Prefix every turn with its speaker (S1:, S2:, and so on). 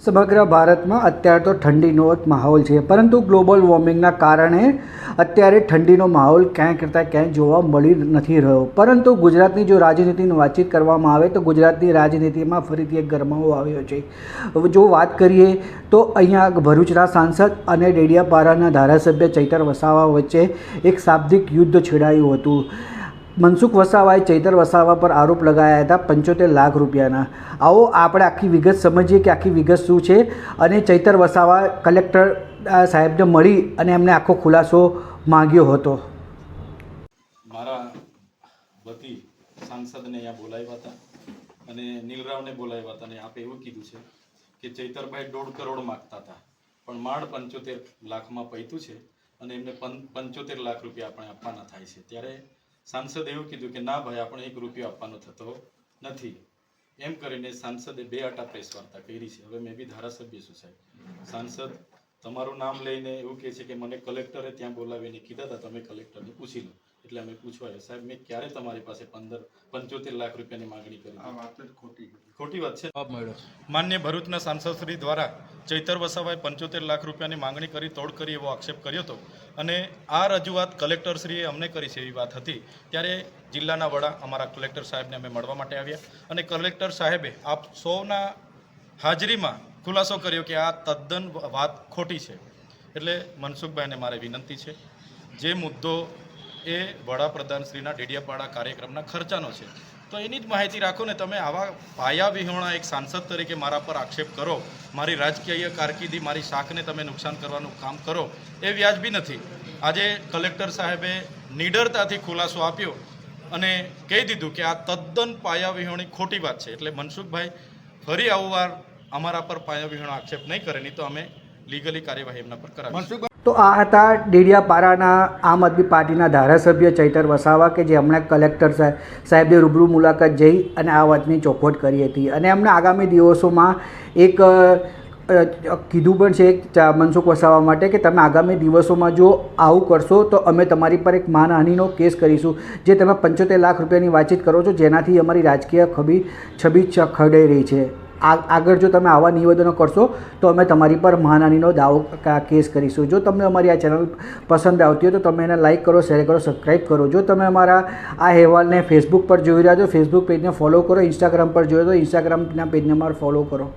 S1: સમગ્ર ભારતમાં અત્યારે તો ઠંડીનો એક માહોલ છે, પરંતુ ગ્લોબલ વોર્મિંગના કારણે અત્યારે ઠંડીનો માહોલ ક્યાંય કરતાં ક્યાંય જોવા મળી નથી રહ્યો. પરંતુ ગુજરાતની જો રાજનીતિની વાતચીત કરવામાં આવે તો ગુજરાતની રાજનીતિમાં ફરીથી એક ગરમાવો આવ્યો છે. જો વાત કરીએ તો અહીંયા ભરૂચના સાંસદ અને ડેડિયાપાડાના ધારાસભ્ય ચૈતર વસાવા વચ્ચે એક શાબ્દિક યુદ્ધ છેડાયું હતું. મનસુખ વસાવાએ ચૈતર વસાવા પર આરોપ લગાવ્યા હતા 75 લાખ રૂપિયાના. આવો આપણે આખી વિગત સમજીએ કે આખી વિગત શું છે અને ચૈતર વસાવા કલેક્ટર સાહેબને મળી અને એમને આખો ખુલાસો માંગ્યો હતો.
S2: મારા વતી સાંસદને અહીંયા બોલાવ્યા હતા અને નીલરાવને બોલાવ્યા હતા અને આપે એવું કીધું છે કે ચૈતરભાઈ 1.5 કરોડ માગતા હતા, પણ માંડ 75 લાખમાં પૈતું છે અને એમને 75 લાખ રૂપિયા આપણે આપવાના થાય છે. ત્યારે સાંસદે એવું કીધું કે ના ભાઈ, આપણે 1 રૂપિયો આપવાનો થતો નથી. એમ કરીને સાંસદે 2 આટા પ્રેસ વાર્તા કરી છે. હવે મેં બી ધારાસભ્ય છું સાહેબ, સાંસદ તમારું નામ લઈને એવું કહે છે કે મને કલેક્ટરે ત્યાં બોલાવીને કીધા હતા, તમે કલેક્ટરને પૂછી લો. એટલે અમે પૂછવા સાહેબ, મેં ક્યારે તમારી પાસે 75 લાખ રૂપિયાની માંગણી કરી? આ વાત ખોટી વાત છે. માન્ય ભરૂચના સાંસદશ્રી દ્વારા ચૈતર વસાવાએ 75 લાખ રૂપિયાની માંગણી કરી, તોડ કરી એવો આક્ષેપ કર્યો હતો અને આ રજૂઆત કલેક્ટરશ્રીએ અમને કરી છે એવી વાત હતી. ત્યારે જિલ્લાના વડા અમારા કલેક્ટર સાહેબને અમે મળવા માટે આવ્યા અને કલેક્ટર સાહેબે આપ સૌના હાજરીમાં ખુલાસો કર્યો કે આ તદ્દન વાત ખોટી છે. એટલે મનસુખભાઈને મારે વિનંતી છે, જે મુદ્દો એ વડાપ્રધાનશ્રીના ડેડિયાપાડા કાર્યક્રમના ખર્ચાનો છે, તો એની જ માહિતી રાખો ને. તમે આવા પાયા વિહોણા એક સાંસદ તરીકે મારા પર આક્ષેપ કરો, મારી રાજકીય કારકિર્દી, મારી શાખને તમે નુકસાન કરવાનું કામ કરો, એ વ્યાજબી નથી. આજે કલેક્ટર સાહેબે નિડરતાથી ખુલાસો આપ્યો અને કહી દીધું કે આ તદ્દન પાયા વિહોણી ખોટી વાત છે. એટલે મનસુખભાઈ ફરી આવું વાર અમારા પર પાયા વિહોણો આક્ષેપ નહીં કરે, નહીં તો અમે લીગલી કાર્યવાહી એમના પર કરાવીશું.
S1: તો આ હતા ડેડિયાપાડાના આમ આદમી પાર્ટીના ધારાસભ્ય ચૈતર વસાવા, કે જે હમણાં કલેક્ટર સાહેબની રૂબરૂ મુલાકાત જઈ અને આ વાતની ચોખવટ કરી હતી અને એમને આગામી દિવસોમાં એક કીધું પણ છે મનસુખ વસાવા માટે કે તમે આગામી દિવસોમાં જો આવું કરશો તો અમે તમારી પર એક માનહાનિનો કેસ કરીશું. જે તમે 75 લાખ રૂપિયાની વાતચીત કરો છો, જેનાથી અમારી રાજકીય છબી ખરડાઈ રહી છે. આગળ જો તમે આવા નિવેદનો કરશો તો અમે તમારી પર માનહાનિનો દાવો કેસ કરીશું. જો તમને અમારી આ ચેનલ પસંદ આવતી હોય તો તમે એને લાઇક કરો, શેર કરો, સબસ્ક્રાઈબ કરો. જો તમે અમારા આ અહેવાલને ફેસબુક પર જોઈ રહ્યા છો, ફેસબુક પેજને ફોલો કરો. ઇન્સ્ટાગ્રામ પર જોયો તો ઇન્સ્ટાગ્રામના પેજને અમારે ફોલો કરો.